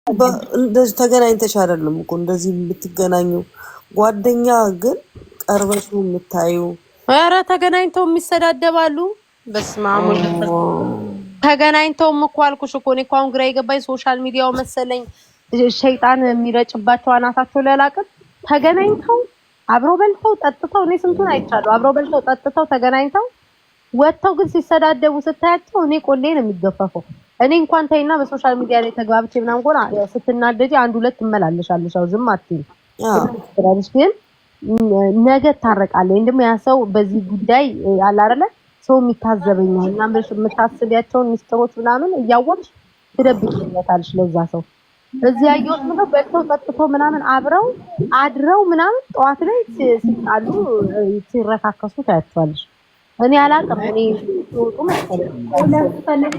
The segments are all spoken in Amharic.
እንደዚህ ተገናኝተሽ አይደለም እኮ እንደዚህ የምትገናኙ ጓደኛ ግን ቀርበሽ ነው የምታዩ። ኧረ ተገናኝተው የሚሰዳደባሉ። በስመ አብ ተገናኝተውም እኮ አልኩሽ እኮ እኔ እኮ አሁን ግራ የገባኝ ሶሻል ሚዲያው መሰለኝ ሸይጣን የሚረጭባቸው አናታቸው ለላቅም ተገናኝተው አብረው በልተው ጠጥተው እኔ ስንቱን አይቻለሁ። አብረው በልተው ጠጥተው ተገናኝተው ወጥተው ግን ሲሰዳደቡ ስታያቸው እኔ ቆሌ ነው የሚገፈፈው። እኔ እንኳን ተይና በሶሻል ሚዲያ ላይ ተግባብቼ ምናምን ቆና ስትናደጂ አንድ ሁለት ትመላለሻለሽ። አው ዝም አትይም ግን ነገ ታረቃለህ። እንደም ያ ሰው በዚህ ጉዳይ አለ አይደለ ሰው የሚታዘበኛል እና የምታስቢያቸውን ሚስጥሮች ምናምን እያወቅሽ ትደብቂለታለሽ ለዛ ሰው። እዚህ ያየሁት ነው በልተው ጠጥተው ምናምን አብረው አድረው ምናምን ጠዋት ላይ ሲጣሉ ሲረካከሱ ታያቸዋለሽ። እኔ አላውቅም። እኔ ወጡ መሰለኝ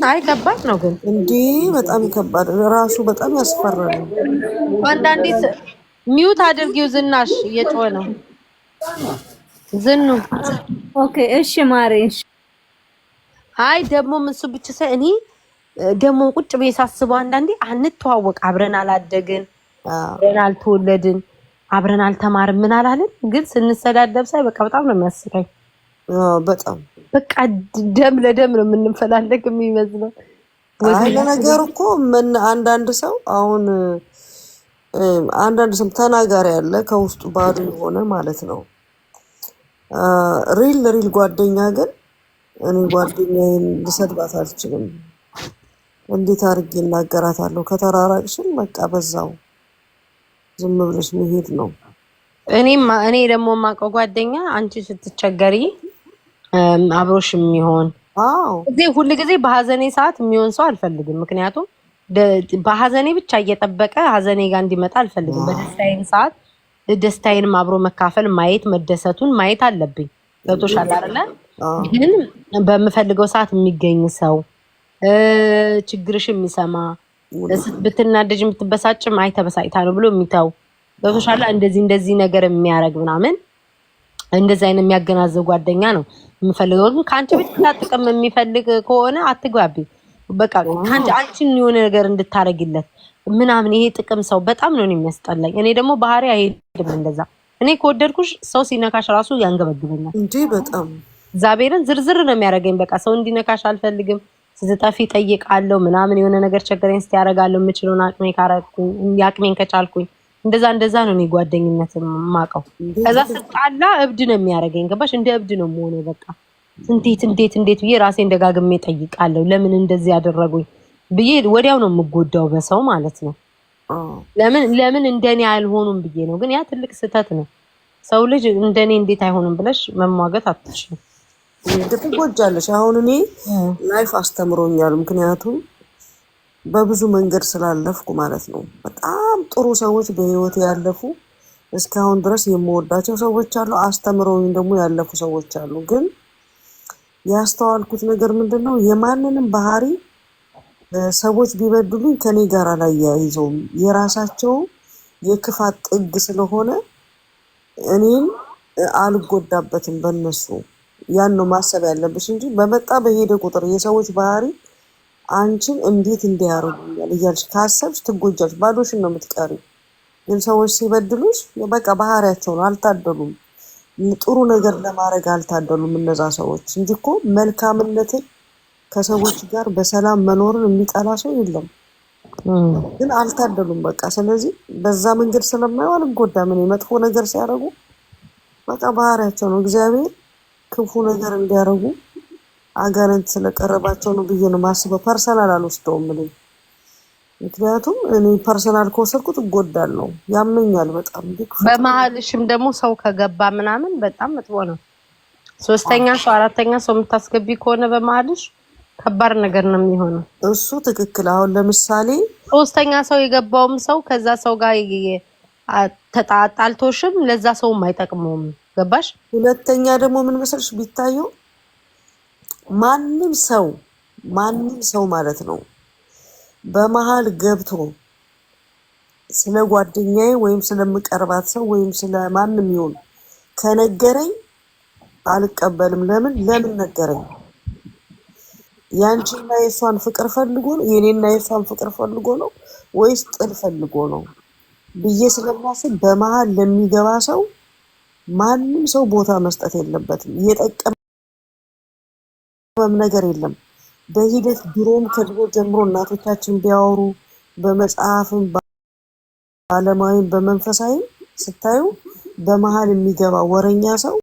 አይ ከባድ ነው ግን እንዴ በጣም ከባድ ራሱ በጣም ያስፈራል። አንዳንዴ ሚውት አድርጊው ዝናሽ እየጮኸ ነው ዝኑ። ኦኬ እሺ ማሬ እሺ። አይ ደግሞ እሱ ብቻ ሳይ እኔ ደግሞ ቁጭ ብዬ ሳስበው አንዳንዴ አንተዋወቅ አብረን አላደግን አብረን አልተወለድን አብረን አልተማርን ምን አላልን ግን ስንሰዳደብ ሳይ በቃ በጣም ነው የሚያስቀኝ። በጣም በቃ ደም ለደም ነው የምንፈላለግ የሚመስለው። አይ ለነገሩ እኮ ምን አንዳንድ ሰው አሁን አንዳንድ ሰው ተናጋሪ ያለ ከውስጡ ባዶ የሆነ ማለት ነው። ሪል ጓደኛ ግን እኔ ጓደኛዬን ልሰድባት አልችልም። እንዴት አድርጌ እናገራታለሁ? ከተራራቅሽን በቃ በዛው ዝም ብለሽ መሄድ ነው። እኔ ደግሞ የማውቀው ጓደኛ አንቺ ስትቸገሪ አብሮሽ የሚሆን ሁሉ ጊዜ በሀዘኔ ሰዓት የሚሆን ሰው አልፈልግም። ምክንያቱም በሀዘኔ ብቻ እየጠበቀ ሀዘኔ ጋር እንዲመጣ አልፈልግም። በደስታዬም ሰዓት ደስታዬንም አብሮ መካፈል ማየት መደሰቱን ማየት አለብኝ። ገብቶሻል አይደለ? ግን በምፈልገው ሰዓት የሚገኝ ሰው ችግርሽ የሚሰማ ብትናደጅ የምትበሳጭም አይ ተበሳጭታ ነው ብሎ የሚተው ገብቶሻል። እንደዚህ ነገር የሚያደርግ ምናምን እንደዚህ አይነት የሚያገናዘብ ጓደኛ ነው የምፈልገው። ግን ከአንቺ ብቻ ጥቅም የሚፈልግ ከሆነ አትግባቢ። በቃ አንቺን የሆነ ነገር እንድታረግለት ምናምን ይሄ ጥቅም ሰው በጣም ነው የሚያስጠላኝ። እኔ ደግሞ ባህሪ አይሄድም እንደዛ። እኔ ከወደድኩሽ ሰው ሲነካሽ ራሱ ያንገበግበኛል እንዴ በጣም እግዚአብሔርን ዝርዝር ነው የሚያደርገኝ። በቃ ሰው እንዲነካሽ አልፈልግም። ስትጠፊ ጠይቃለሁ ምናምን የሆነ ነገር ቸገረኝ እስቲ ያደርጋለሁ የምችለውን አቅሜ ካረኩኝ ያቅሜን ከቻልኩኝ እንደዛ ነው እኔ ጓደኝነት የማውቀው። ከዛ ስጣላ እብድ ነው የሚያደርገኝ። ገባሽ? እንደ እብድ ነው የምሆነው። በቃ እንዴት ብዬ ራሴን ደጋግሜ ጠይቃለሁ። ለምን እንደዚህ ያደረጉኝ ብዬ ወዲያው ነው የምጎዳው በሰው ማለት ነው። ለምን እንደኔ አልሆኑም ብዬ ነው። ግን ያ ትልቅ ስህተት ነው። ሰው ልጅ እንደኔ እንዴት አይሆንም ብለሽ መሟገት አትችልም። ትጎጃለሽ። አሁን እኔ ላይፍ አስተምሮኛል። ምክንያቱም በብዙ መንገድ ስላለፍኩ ማለት ነው። በጣም ጥሩ ሰዎች በህይወት ያለፉ እስካሁን ድረስ የምወዳቸው ሰዎች አሉ። አስተምረውኝ ደግሞ ያለፉ ሰዎች አሉ። ግን ያስተዋልኩት ነገር ምንድነው? የማንንም ባህሪ ሰዎች ቢበድሉኝ ከኔ ጋር አላያይዘውም። የራሳቸው የክፋት ጥግ ስለሆነ እኔን አልጎዳበትም በእነሱ። ያን ነው ማሰብ ያለብሽ እንጂ በመጣ በሄደ ቁጥር የሰዎች ባህሪ አንቺን እንዴት እንዲያረጉኛል እያልሽ ካሰብሽ ትጎጃለሽ። ባዶሽን ነው የምትቀሪው። ግን ሰዎች ሲበድሉሽ በቃ ባህሪያቸው ነው። አልታደሉም፣ ጥሩ ነገር ለማድረግ አልታደሉም እነዛ ሰዎች እንጂ እኮ መልካምነትን ከሰዎች ጋር በሰላም መኖርን የሚጠላ ሰው የለም። ግን አልታደሉም በቃ። ስለዚህ በዛ መንገድ ስለማየው አልጎዳም። እኔ መጥፎ ነገር ሲያደርጉ በቃ ባህሪያቸው ነው። እግዚአብሔር ክፉ ነገር እንዲያደርጉ አጋንንት ስለቀረባቸው ነው ብዬ ነው ማስበው። ፐርሰናል አልወስደውም እኔ። ምክንያቱም እኔ ፐርሰናል ከወሰድኩት እጎዳለሁ፣ ያመኛል በጣም። በመሀልሽም ደግሞ ሰው ከገባ ምናምን በጣም መጥፎ ነው። ሶስተኛ ሰው አራተኛ ሰው የምታስገቢ ከሆነ በመሀልሽ ከባድ ነገር ነው የሚሆነው። እሱ ትክክል። አሁን ለምሳሌ ሶስተኛ ሰው የገባውም ሰው ከዛ ሰው ጋር ተጣጣልቶሽም ለዛ ሰውም አይጠቅመውም። ገባሽ? ሁለተኛ ደግሞ ምን መሰልሽ ቢታየው ማንም ሰው ማለት ነው በመሃል ገብቶ ስለ ጓደኛዬ ወይም ስለምቀርባት ሰው ወይም ስለ ማንም ይሁን ከነገረኝ አልቀበልም። ለምን ነገረኝ? ያንቺና የሷን ፍቅር ፈልጎ ነው የኔና የሷን ፍቅር ፈልጎ ነው ወይስ ጥል ፈልጎ ነው ብዬ ስለማስብ በመሃል ለሚገባ ሰው ማንም ሰው ቦታ መስጠት የለበትም። የጠቀመም ነገር የለም። በሂደት ድሮም ከድሮ ጀምሮ እናቶቻችን ቢያወሩ በመጽሐፍም ባለማዊም በመንፈሳዊም ስታዩ በመሃል የሚገባ ወረኛ ሰው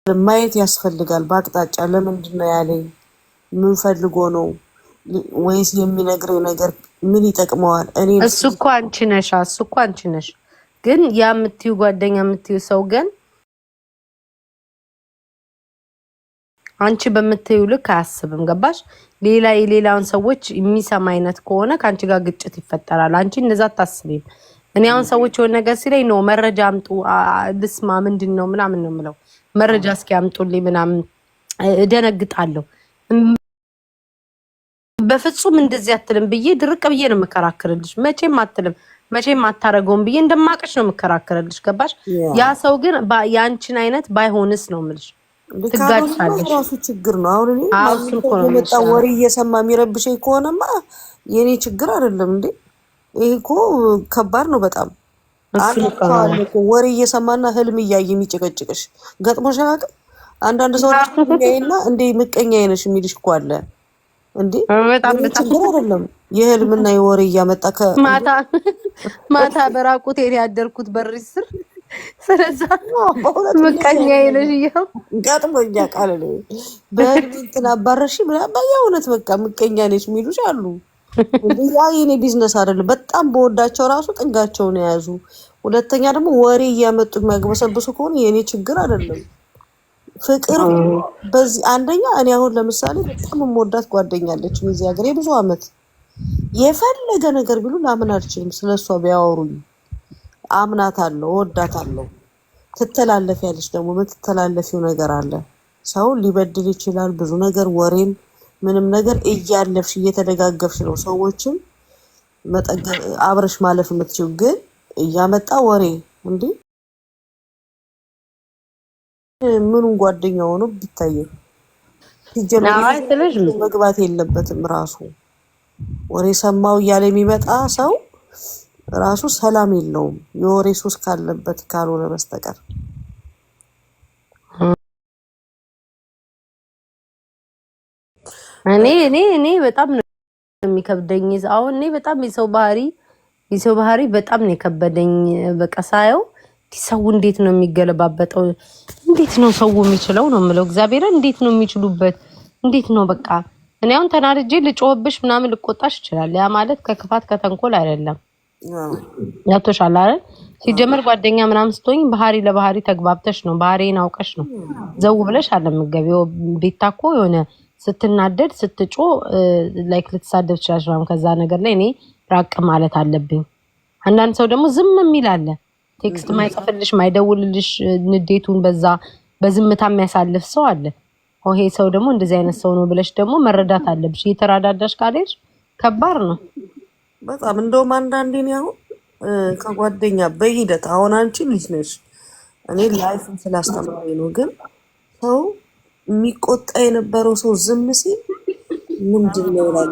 ማየት ያስፈልጋል። በአቅጣጫ ለምንድን ነው ያለኝ? ምን ፈልጎ ነው? ወይስ የሚነግረው ነገር ምን ይጠቅመዋል? እኔ እሱ እኮ አንቺ ነሽ። ግን ያ የምትዩ ጓደኛ የምትዩ ሰው ግን አንቺ በምትዩ ልክ አያስብም። ገባሽ? ሌላ የሌላውን ሰዎች የሚሰማ አይነት ከሆነ ከአንቺ ጋር ግጭት ይፈጠራል። አንቺ እንደዛ አታስቢም። እኔ አሁን ሰዎች የሆነ ነገር ሲለኝ ነው መረጃ አምጡ ልስማ ምንድን ነው ምናምን ነው የምለው። መረጃ እስኪ አምጡልኝ ምናምን እደነግጣለሁ። በፍጹም እንደዚህ አትልም ብዬ ድርቅ ብዬ ነው የምከራከርልሽ። መቼም አትልም መቼም አታረገውም ብዬ እንደማቀሽ ነው የምከራከርልሽ። ገባሽ? ያ ሰው ግን ያንቺን አይነት ባይሆንስ ነው የምልሽ። ትጋጫለሽ። ራሱ ችግር ነው። አሁን እኔ የመጣ ወሬ እየሰማ የሚረብሸኝ ከሆነማ የኔ ችግር አይደለም እንዴ። ይሄ እኮ ከባድ ነው በጣም። ወሬ እየሰማና ህልም እያየ የሚጨቀጭቅሽ ገጥሞሽ አያውቅም? አንዳንድ ሰው ያይና እንዴ ምቀኛ አይነሽ የሚልሽ እኮ አለ እንዴ። በጣም ችግር አይደለም የህልምና የወሬ እያመጣ ማታ በራቁት ያደርኩት በር ስር ስለዛ ምቀኛ አይነሽ ይሄው ገጥሞኛ ቃል ነው። በህልም እንትን አባረሽ ምናምን በእውነት በቃ ምቀኛ ነሽ የሚሉሽ አሉ። ያ የኔ ቢዝነስ አይደለም። በጣም በወዳቸው ራሱ ጥጋቸውን የያዙ። ሁለተኛ ደግሞ ወሬ እያመጡ የሚያግበሰብሱ ከሆነ የኔ ችግር አይደለም። ፍቅር በዚህ አንደኛ እኔ አሁን ለምሳሌ በጣም የምወዳት ጓደኛለች እዚህ ሀገር የብዙ አመት የፈለገ ነገር ቢሉ ላምን አልችልም። ስለሷ ቢያወሩኝ አምናታለሁ፣ እወዳታለሁ። ትተላለፊያለች ደግሞ የምትተላለፊው ነገር አለ። ሰው ሊበድል ይችላል ብዙ ነገር ወሬም ምንም ነገር እያለፍሽ እየተደጋገፍሽ ነው ሰዎችን መጠገብ አብረሽ ማለፍ የምትችይው። ግን እያመጣ ወሬ እንዴ ምኑን ጓደኛ ሆኖ ቢታየው ሲጀምር መግባት የለበትም። ራሱ ወሬ ሰማው እያለ የሚመጣ ሰው ራሱ ሰላም የለውም የወሬ ሱስ ካለበት ካልሆነ በስተቀር። እኔ በጣም ነው የሚከብደኝ። አሁን እኔ በጣም የሰው ባህሪ በጣም ነው የከበደኝ። በቃ ሳየው ሰው እንዴት ነው የሚገለባበጠው? እንዴት ነው ሰው የሚችለው ነው የምለው። እግዚአብሔርን እንዴት ነው የሚችሉበት? እንዴት ነው በቃ እኔ አሁን ተናድጄ ልጮህብሽ ምናምን ልቆጣሽ ይችላል። ያ ማለት ከክፋት ከተንኮል አይደለም። ያቶሻል አይደል? ሲጀመር ጓደኛ ምናምን ስትሆኝ ባህሪ ለባህሪ ተግባብተሽ ነው ባህሪን አውቀሽ ነው ዘው ብለሽ አለ የምትገቢው። ቤታኮ የሆነ ስትናደድ ስትጮ ላይክ ልትሳደብ ትችላለሽ ማለት ከዛ ነገር ላይ እኔ ራቅ ማለት አለብኝ። አንዳንድ ሰው ደግሞ ዝም የሚል አለ። ቴክስት ማይጽፍልሽ ማይደውልልሽ ንዴቱን በዛ በዝምታ የሚያሳልፍ ሰው አለ። ይሄ ሰው ደግሞ እንደዚህ አይነት ሰው ነው ብለሽ ደግሞ መረዳት አለብሽ። እየተራዳዳሽ ካልሄድሽ ከባድ ነው በጣም። እንደውም አንዳንዴ ነው ከጓደኛ በሂደት አሁን አንቺ ልጅ ነሽ እኔ ላይፍን ስላስተማሪ ነው። ግን ሰው የሚቆጣ የነበረው ሰው ዝም ሲል ምንድን ነው ይላል።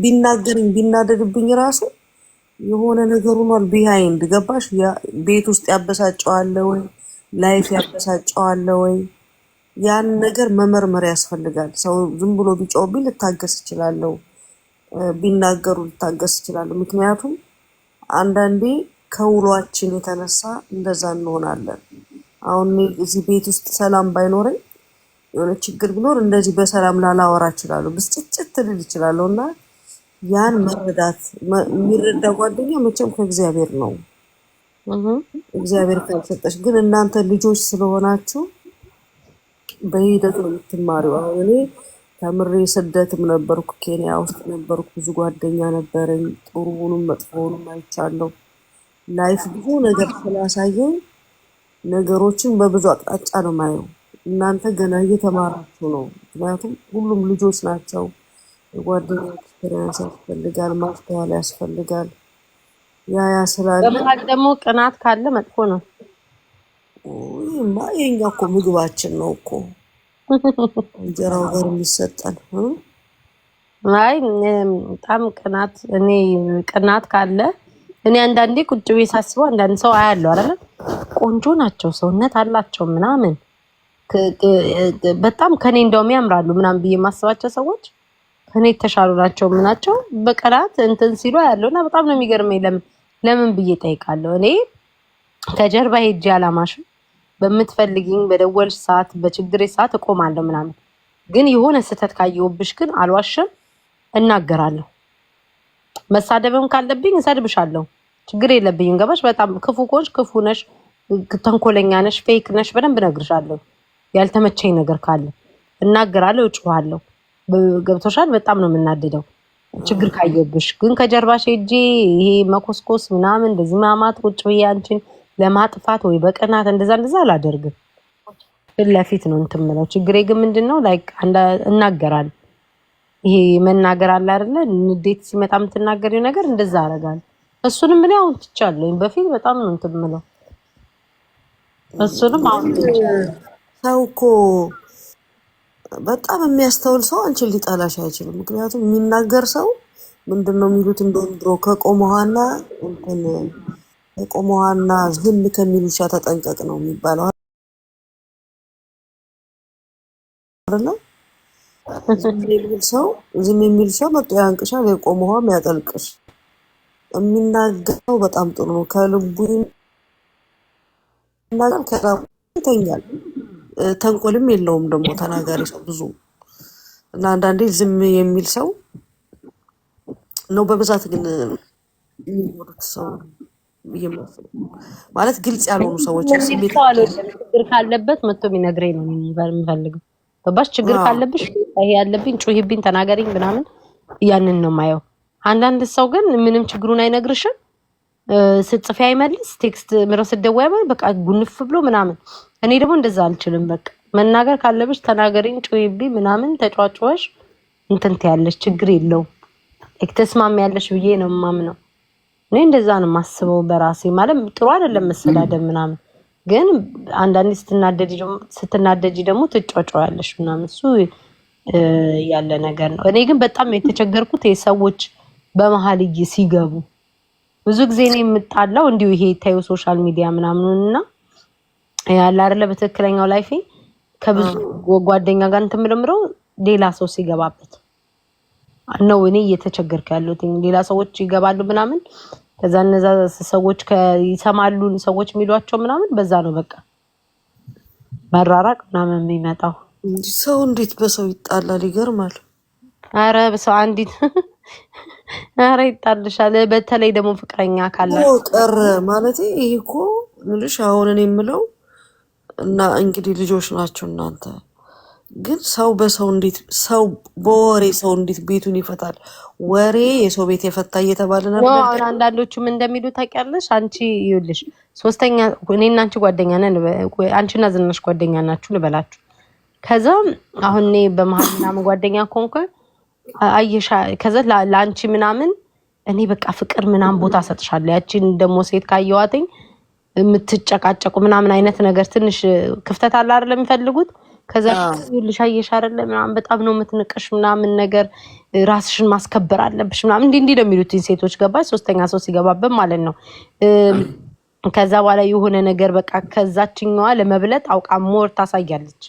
ቢናገርኝ ቢናደድብኝ ራሱ የሆነ ነገር ሆኗል ቢሃይንድ ገባሽ? ቤት ውስጥ ያበሳጨዋለ ወይ ላይፍ ያበሳጨዋለ ወይ ያን ነገር መመርመር ያስፈልጋል። ሰው ዝም ብሎ ቢጮህብኝ ልታገስ እችላለሁ፣ ቢናገሩ ልታገስ እችላለሁ። ምክንያቱም አንዳንዴ ከውሏችን የተነሳ እንደዛ እንሆናለን። አሁን እዚህ ቤት ውስጥ ሰላም ባይኖረኝ የሆነ ችግር ቢኖር እንደዚህ በሰላም ላላወራ እችላለሁ፣ ብስጭት ልል እችላለሁ። እና ያን መረዳት የሚረዳ ጓደኛ መቼም ከእግዚአብሔር ነው። እግዚአብሔር ካልሰጠሽ ግን እናንተ ልጆች ስለሆናችሁ በሂደት ነው የምትማሪው። አሁን እኔ ተምሬ ስደትም ነበርኩ፣ ኬንያ ውስጥ ነበርኩ፣ ብዙ ጓደኛ ነበረኝ። ጥሩውንም መጥፎውንም አይቻለሁ። ላይፍ ብዙ ነገር ስላሳየኝ ነገሮችን በብዙ አቅጣጫ ነው ማየው። እናንተ ገና እየተማራችሁ ነው። ምክንያቱም ሁሉም ልጆች ናቸው። የጓደኛ ኤክስፔሪንስ ያስፈልጋል፣ ማስተዋል ያስፈልጋል። ያ ስላለ በመሀል ደግሞ ቅናት ካለ መጥፎ ነው። ይሄማ የኛ እኮ ምግባችን ነው እኮ እንጀራው ጋር የሚሰጠን። አይ በጣም ቅናት ካለ እኔ አንዳንዴ ቁጭ ብዬ ሳስበው አንዳንድ ሰው አያለው አይደል ቆንጆ ናቸው ሰውነት አላቸው ምናምን በጣም ከኔ እንደውም ያምራሉ ምናምን ብዬ ማስባቸው ሰዎች ከኔ ተሻሉ ናቸው ምናቸው በቀናት እንትን ሲሉ ያለውና በጣም ነው የሚገርመኝ። ለምን ብዬ ጠይቃለሁ። እኔ ከጀርባ ሄጄ አላማሽ በምትፈልጊኝ በደወልሽ ሰዓት በችግሬ ሰዓት እቆማለሁ ምናምን፣ ግን የሆነ ስህተት ካየሁብሽ ግን አልዋሽም፣ እናገራለሁ። መሳደብም ካለብኝ እሰድብሻለሁ፣ ችግር የለብኝም። ገባሽ? በጣም ክፉ ከሆንሽ ክፉ ነሽ፣ ተንኮለኛ ነሽ፣ ፌክ ነሽ በደንብ እነግርሻለሁ። ያልተመቸኝ ነገር ካለ እናገራለሁ፣ እጮሃለሁ። ገብቶሻል? በጣም ነው የምናደደው ችግር ካየብሽ። ግን ከጀርባሽ ሄጄ ይሄ መኮስኮስ ምናምን እንደዚህ ማማት ቁጭ ብዬ አንቺን ለማጥፋት ወይ በቅናት እንደዛ አላደርግም። ፊት ለፊት ነው እንትን የምለው። ችግሬ ግን ምንድነው ላይክ እናገራለሁ። ይሄ መናገር አለ አይደለ? ንዴት ሲመጣ የምትናገሪው ነገር እንደዛ አደርጋለሁ። እሱንም እኔ አሁን ትቻለሁ። በፊት በጣም ነው እንትን የምለው። እሱንም አሁን ሰው እኮ በጣም የሚያስተውል ሰው አንቺን ሊጠላሽ አይችልም። ምክንያቱም የሚናገር ሰው ምንድነው የሚሉት እንደውም ድሮ ከቆመዋና እንትን ከቆመዋና ዝም ከሚሉ ውሻ ተጠንቀቅ ነው የሚባለው አይደል? ዝም የሚል ሰው መጥቶ ያንቅሻል፣ የቆመዋም ያጠልቅሽ። የሚናገረው በጣም ጥሩ ነው። ከልቡ ይናገራል፣ ከላቡ ይተኛል። ተንኮልም የለውም ደግሞ ተናጋሪ ሰው ብዙ እና አንዳንዴ ዝም የሚል ሰው ነው በብዛት ግን የሚወዱት ሰው ማለት ግልጽ ያልሆኑ ሰዎች ስሜት ችግር ካለበት መጥቶ ቢነግረኝ ነው የምፈልገው። ገባሽ? ችግር ካለብሽ ይሄ ያለብኝ ጩሂብኝ፣ ተናገሪኝ ምናምን ያንን ነው ማየው። አንዳንድ ሰው ግን ምንም ችግሩን አይነግርሽም፣ ስትጽፊ አይመልስ፣ ቴክስት ምሮ ስትደውይ በቃ ጉንፍ ብሎ ምናምን። እኔ ደግሞ እንደዛ አልችልም። በቃ መናገር ካለብሽ ተናገሪኝ፣ ጩሂብኝ ምናምን ተጫዋጫዋሽ እንትን ትያለሽ፣ ችግር የለው ተስማሚያለሽ ብዬ ነው የማምነው። እኔ እንደዛ ነው የማስበው በራሴ። ማለት ጥሩ አይደለም መሰዳደብ ምናምን፣ ግን አንዳንዴ ስትናደጂ ደግሞ ትጫጫዋለሽ ምናምን፣ እሱ ያለ ነገር ነው። እኔ ግን በጣም የተቸገርኩት ሰዎች በመሀል ሲገቡ ብዙ ጊዜ ነው የምጣላው። እንዲሁ ይሄ ታዩ ሶሻል ሚዲያ ምናምንና ያለ አይደለ በትክክለኛው ላይፌ ከብዙ ጓደኛ ጋር እንትምልምረው ሌላ ሰው ሲገባበት ነው እኔ እየተቸገርኩ ያለሁት። ሌላ ሰዎች ይገባሉ ምናምን፣ ከዛ እነዛ ሰዎች ይሰማሉ ሰዎች የሚሏቸው ምናምን፣ በዛ ነው በቃ መራራቅ ምናምን የሚመጣው። ሰው እንዴት በሰው ይጣላል? ይገርማል። አረ በሰው አንዲት አረ ይጣልሻል። በተለይ ደግሞ ፍቅረኛ ካለ ቀረ ማለት ይሄ እኮ ምልሽ አሁን እኔ የምለው እና እንግዲህ ልጆች ናቸው እናንተ ግን ሰው በሰው እንዴት ሰው በወሬ ሰው እንዴት ቤቱን ይፈታል? ወሬ የሰው ቤት የፈታ እየተባለ ነበር። አሁን አንዳንዶቹም እንደሚሉ ታውቂያለሽ፣ አንቺ ይኸውልሽ ሶስተኛ እኔና አንቺ ጓደኛ ነን፣ አንቺና ዝናሽ ጓደኛ ናችሁ ልበላችሁ። ከዛ አሁን እኔ በመሀል ምናምን ጓደኛ ኮንኩ አየሻ፣ ከዛ ለአንቺ ምናምን እኔ በቃ ፍቅር ምናምን ቦታ ሰጥሻለሁ። ያቺን ደግሞ ሴት ካየዋትኝ የምትጨቃጨቁ ምናምን አይነት ነገር ትንሽ ክፍተት አለ አይደል የሚፈልጉት። ከዛ ይልሽ አየሽ አይደል ምናምን በጣም ነው የምትንቀሽ ምናምን ነገር፣ ራስሽን ማስከበር አለብሽ ምናምን እንዲህ ነው የሚሉት ሴቶች። ገባሽ? ሶስተኛ ሰው ሲገባበት ማለት ነው። ከዛ በኋላ የሆነ ነገር በቃ ከዛችኛዋ ለመብለጥ አውቃ ሞር ታሳያለች፣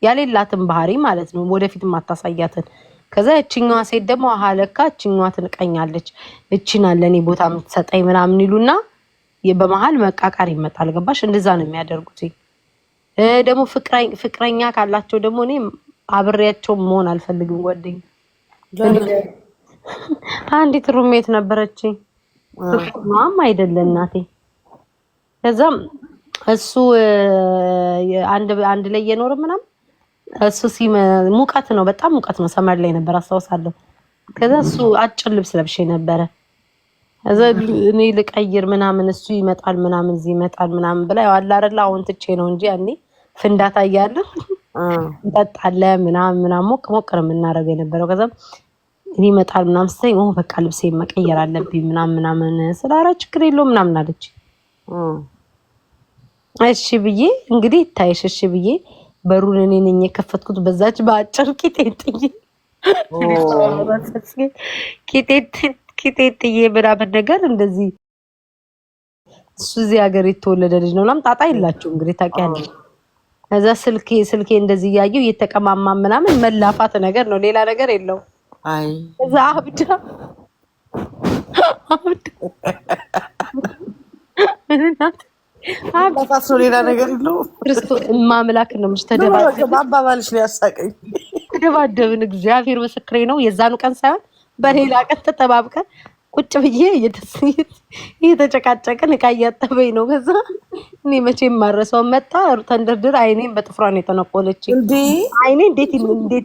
ያሌላትን ባህሪ ማለት ነው፣ ወደፊት ማታሳያትን። ከዛ እቺኛዋ ሴት ደግሞ አሃለካ እቺኛዋ ትንቀኛለች፣ እቺና ለኔ ቦታ የምትሰጠኝ ምናምን ይሉና በመሃል መቃቃር ይመጣል። ገባሽ? እንደዛ ነው የሚያደርጉት። ደግሞ ፍቅረኛ ካላቸው ደግሞ እኔ አብሬያቸው መሆን አልፈልግም። ጓደኛ አንዲት ሩሜት ነበረችኝ፣ ፍቅርማም አይደለ እናቴ። ከዛም እሱ አንድ ላይ እየኖረ ምናምን እሱ ሙቀት ነው፣ በጣም ሙቀት ነው። ሰመር ላይ ነበር አስታውሳለሁ። ከዛ እሱ አጭር ልብስ ለብሼ ነበረ። ከዛ እኔ ልቀይር ምናምን እሱ ይመጣል ምናምን እዚህ ይመጣል ምናምን ብላ ያው አላረላ አሁን ትቼ ነው እንጂ ያኔ ፍንዳታ እያለ እንጠጣለን ምናምን ሞቅ ነው የምናደርገው የነበረው። ከዛ እኔ ይመጣል ምናምን ስትለኝ በቃ ልብሴ መቀየር አለብኝ ምናምን ስላራ ችግር የለውም ምናምን አለች። እሺ ብዬ እንግዲህ ታይሽ እሺ ብዬ በሩን እኔ ነኝ የከፈትኩት በዛች በአጭር ቂጤጥዬ ቂጤጥዬ ምናምን ነገር እንደዚህ እሱ እዚህ ሀገር የተወለደ ልጅ ነው። ምናምን ጣጣ የላቸውም እንግዲህ ታውቂያለሽ። ከዛ ስልኬ እንደዚህ እያየው እየተቀማማ ምናምን መላፋት ነገር ነው፣ ሌላ ነገር የለው። አይ ከዛ አብዳ አባፋት ነው፣ ሌላ ነገር የለው። ክርስቶስ ማምላክ ነው። ምሽ አባባልሽ ነው ያሳቀኝ። ተደባደብን። እግዚአብሔር ምስክሬ ነው። የዛኑ ቀን ሳይሆን በሌላ ቀን ተጠባብቀን ቁጭ ብዬ እየተጨቃጨቅን እቃ እያጠበኝ ነው። ከዛ እኔ መቼም ማረሰው መጣ ተንደርድር አይኔን በጥፍሯን የተነቆለች። አይኔ እንዴት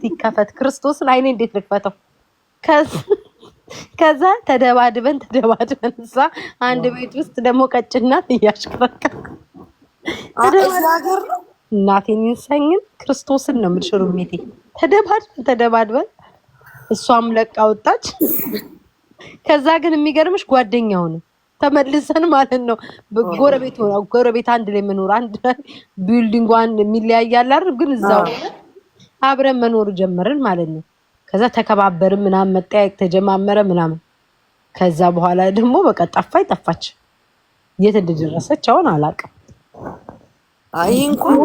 ይከፈት? ክርስቶስን አይኔ እንዴት ልክፈተው? ከዛ ተደባድበን እዛ አንድ ቤት ውስጥ ደግሞ ቀጭናት እያሽከረከረ እናቴን ይንሳኝን ክርስቶስን ነው የምልሽሩ ሜቴ ተደባድበን እሷም ለቃ ወጣች። ከዛ ግን የሚገርምሽ ጓደኛው ነው ተመልሰን ማለት ነው ጎረቤት አንድ ላይ መኖር አንድ ቢልዲንግ አንድ የሚለያያል አይደል? ግን እዛው አብረን መኖር ጀመርን ማለት ነው። ከዛ ተከባበርን ምናምን መጠያየቅ ተጀማመረ ምናምን። ከዛ በኋላ ደግሞ በቃ ጠፋች። የት እንደደረሰች አሁን አላውቅም። አይ እንኳን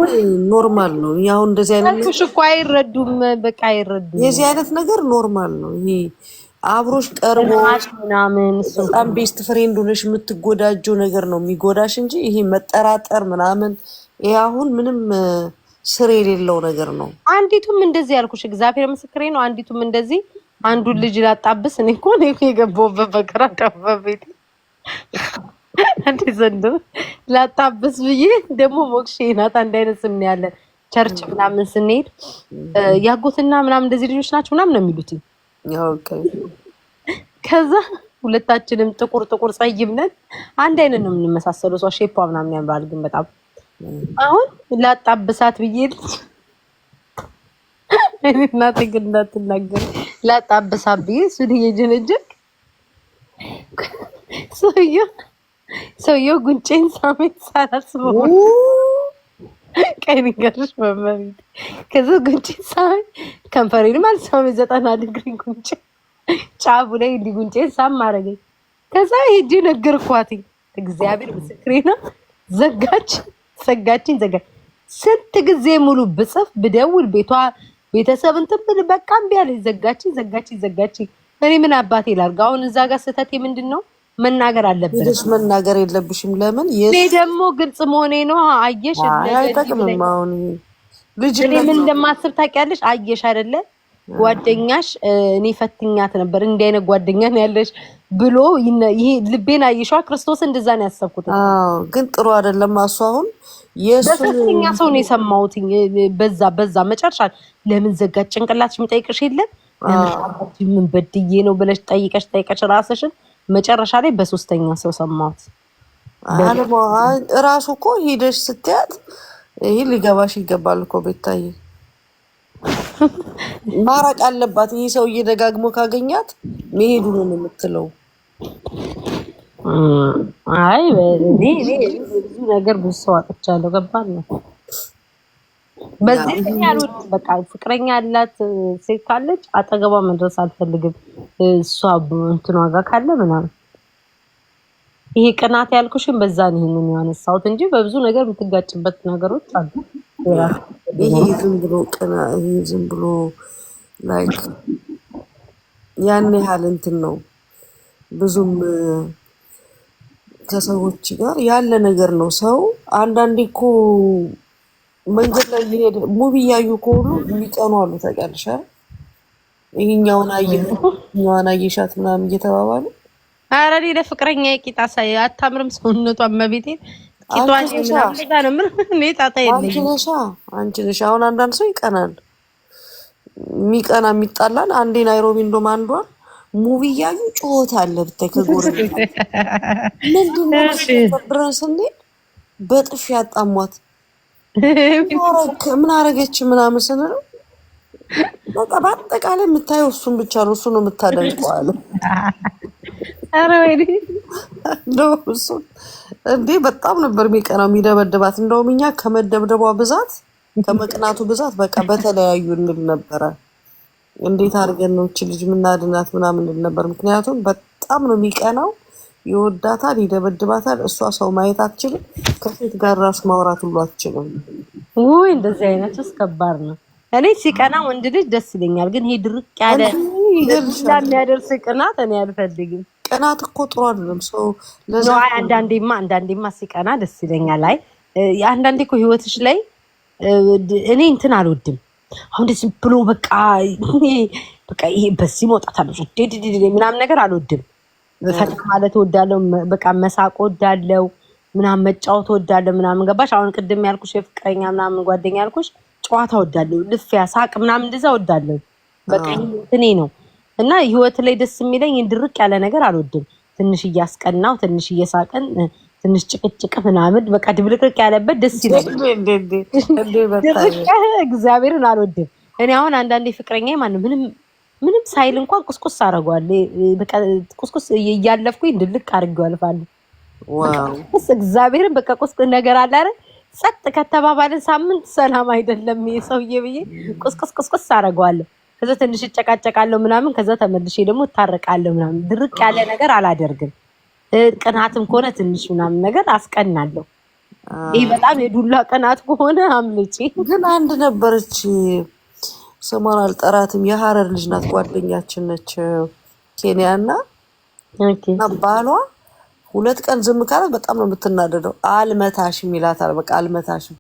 ኖርማል ነው። ያው እንደዚህ አይነት ነገር እኮ አይረዱም፣ በቃ አይረዱም። የዚህ አይነት ነገር ኖርማል ነው። ይሄ አብሮሽ ቀርቦ ምናምን በጣም ቤስት ፍሬንድ ሆነሽ የምትጎዳጀው ነገር ነው የሚጎዳሽ እንጂ ይሄ መጠራጠር ምናምን ይሄ አሁን ምንም ስር የሌለው ነገር ነው። አንዲቱም እንደዚህ ያልኩሽ እግዚአብሔር ምስክሬ ነው። አንዲቱም እንደዚህ አንዱን ልጅ ላጣብስ እኔ እኮ ነው የገባሁበት በግራ ደፋቤት አንዴ ዘንድ ላጣብስ ብዬ ደግሞ ሞክሼ ናት አንድ አይነት ስም ነው ያለን ቸርች ምናምን ስንሄድ ያጎትና ምናምን እንደዚህ ልጆች ናቸው ምናምን ነው የሚሉት። ኦኬ ከዛ ሁለታችንም ጥቁር ጸይም ነን፣ አንድ አይነት ነው የምንመሳሰለው። ሰው ሼፓ ምናምን ያምራል ግን በጣም አሁን ላጣብሳት ብዬ እናቴ ግን እንዳትናገር ላጣብሳት ብዬ እሱን እየጀነጀንኩ ሰውየው ጉንጬን ሳሜት ሳላስበው ቀኝ ገርሽ መመሪት ከዛ ጉንጬን ሳሜት ከንፈሬንም አልሳሜት 90 ዲግሪ ጉንጬ ጫፉ ላይ እንዲህ ጉንጬን ሳም አደረገኝ። ከዛ ሂጂ ነገርኳት። እግዚአብሔር ምስክሬ ነው። ዘጋችኝ። ስንት ጊዜ ሙሉ ብጽፍ ብደውል ቤተሰብ እንትን ብል በቃ እምቢ አለኝ። ዘጋችኝ። እኔ ምን አባቴ ላድርግ አሁን? እዛ ጋር ስህተቴ ምንድን ነው? መናገር አለብን። መናገር የለብሽም። ለምን? እኔ ደግሞ ግልጽ መሆኔ ነው። አየሽ አይጠቅምም። አሁን ልጅ ምን እንደማስብ ታውቂያለሽ? አየሽ አይደለ ጓደኛሽ እኔ ፈትኛት ነበር እንዲህ አይነት ጓደኛ ነው ያለሽ ብሎ ይሄ ልቤን አይሽዋ ክርስቶስ እንደዛ ነው ያሰብኩት። ግን ጥሩ አይደለም። እሱ አሁን የሱኛ ሰው ነው የሰማሁት። በዛ መጨረሻ ለምን ዘጋች? ጭንቅላትሽ የሚጠይቅሽ የለም ምን በድዬ ነው ብለሽ ጠይቀሽ ራስሽን መጨረሻ ላይ በሶስተኛ ሰው ሰማሁት። እራሱ እኮ ሄደሽ ስትያት ይሄ ሊገባሽ ይገባል እኮ ቤታዬ ማራቅ አለባት። ይሄ ሰውዬ ደጋግሞ ካገኛት መሄዱ ነው የምትለው። አይ እኔ ብዙ ነገር ብዙ ሰው አጥቻለሁ። ገባን ነው በዚህ ያሉት በቃ ፍቅረኛ ያላት ሴት ካለች አጠገቧ መድረስ አልፈልግም። እሷ እንትኗ ጋር ካለ ምናምን ይሄ ቅናት ያልኩሽን በዛ ነው ይሄንን ያነሳሁት እንጂ በብዙ ነገር የምትጋጭበት ነገሮች አሉ። ይሄ ዝም ብሎ ላይክ ያን ያህል እንትን ነው ብዙም ከሰዎች ጋር ያለ ነገር ነው። ሰው አንዳንዴ እኮ መንገድ ላይ ይሄድ ሙቪ ያዩ ከሆኑ የሚቀኑ አሉ። ታውቂያለሽ አይደል? ይሄኛውን አየሻት ምናምን እየተባባሉ ኧረ እኔ ለፍቅረኛ ቂጣ ሳይ አታምርም ሰውነቷን መቤቴ ቂጧን ምናምን እኔ ጣጣ የለኝም። አንቺ ነሽ አሁን አንዳንድ ሰው ይቀናል። የሚጣላን አንዴ ናይሮቢ እንደውም አንዷ ሙቪ ያዩ ጮት አለ ብታይ ከጎረቤት ምንድነው ድረስ እንዴት በጥፍ ያጣሟት ምን አረገች ምናምን ስንለው በቃ በአጠቃላይ የምታየው እሱን ብቻ ነው። እሱ ነው የምታደንቀው አለ። ኧረ ወይኔ እንዴ በጣም ነበር የሚቀናው የሚደበድባት። እንደውም እኛ ከመደብደቧ ብዛት ከመቅናቱ ብዛት በቃ በተለያዩ እንል ነበረ። እንዴት አድርገን ነው እቺ ልጅ ምናድናት ምናምን እንል ነበር። ምክንያቱም በጣም ነው የሚቀናው፣ ይወዳታል፣ ይደበድባታል። እሷ ሰው ማየት አትችልም፣ ከሴት ጋር ራሱ ማውራት ሁሉ አትችልም። ውይ እንደዚህ አይነት ከባድ ነው። እኔ ሲቀና ወንድ ልጅ ደስ ይለኛል፣ ግን ይሄ ድርቅ ያለ የሚያደርስ ቅናት እኔ አልፈልግም። ቅናት እኮ ጥሩ አይደለም። ሰው ለዛ አንዳንዴማ ሲቀና ደስ ይለኛል። አይ አንዳንዴ እኮ ህይወትሽ ላይ እኔ እንትን አልወድም። አሁን ደስ ብሎ በቃ ይሄ በዚህ መውጣት አለ ምናምን ነገር አልወድም። ፈታ ማለት እወዳለሁ፣ በቃ መሳቅ እወዳለሁ፣ ምናምን መጫወት እወዳለሁ ምናምን ገባሽ? አሁን ቅድም ያልኩሽ የፍቅረኛ ምናምን ጓደኛ ያልኩሽ ጨዋታ እወዳለሁ፣ ልፊያ፣ ሳቅ ምናምን እንደዛ እወዳለሁ። በቃ እንትኔ ነው እና ህይወት ላይ ደስ የሚለኝ ድርቅ ያለ ነገር አልወድም። ትንሽ እያስቀናው፣ ትንሽ እየሳቅን፣ ትንሽ ጭቅጭቅ ምናምን በቃ ድብልቅልቅ ያለበት ደስ ይላል። እግዚአብሔርን አልወድም እኔ። አሁን አንዳንዴ ፍቅረኛ ማን ምንም ሳይል እንኳን ቁስቁስ አደርገዋለሁ። በቃ ቁስቁስ እያለፍኩኝ ድልቅ አድርጌው አልፋለሁ። እግዚአብሔርን በቃ ቁስቁስ ነገር አለ አይደል? ጸጥ ከተባባልን ሳምንት ሰላም አይደለም ይሄ ሰውዬ ብዬ ቁስቁስ አደርገዋለሁ። ከዛ ትንሽ እጨቃጨቃለሁ ምናምን፣ ከዛ ተመልሼ ደግሞ እታረቃለሁ ምናምን። ድርቅ ያለ ነገር አላደርግም። ቅናትም ከሆነ ትንሽ ምናምን ነገር አስቀናለሁ። ይሄ በጣም የዱላ ቅናት ከሆነ አምልጪ። ግን አንድ ነበረች፣ ስሟን አልጠራትም፣ የሀረር ልጅ ናት፣ ጓደኛችን ነች፣ ኬንያና ባሏ 2 ቀን ዝም ካላት በጣም ነው የምትናደደው። አልመታሽም ይላታል። በቃ አልመታሽም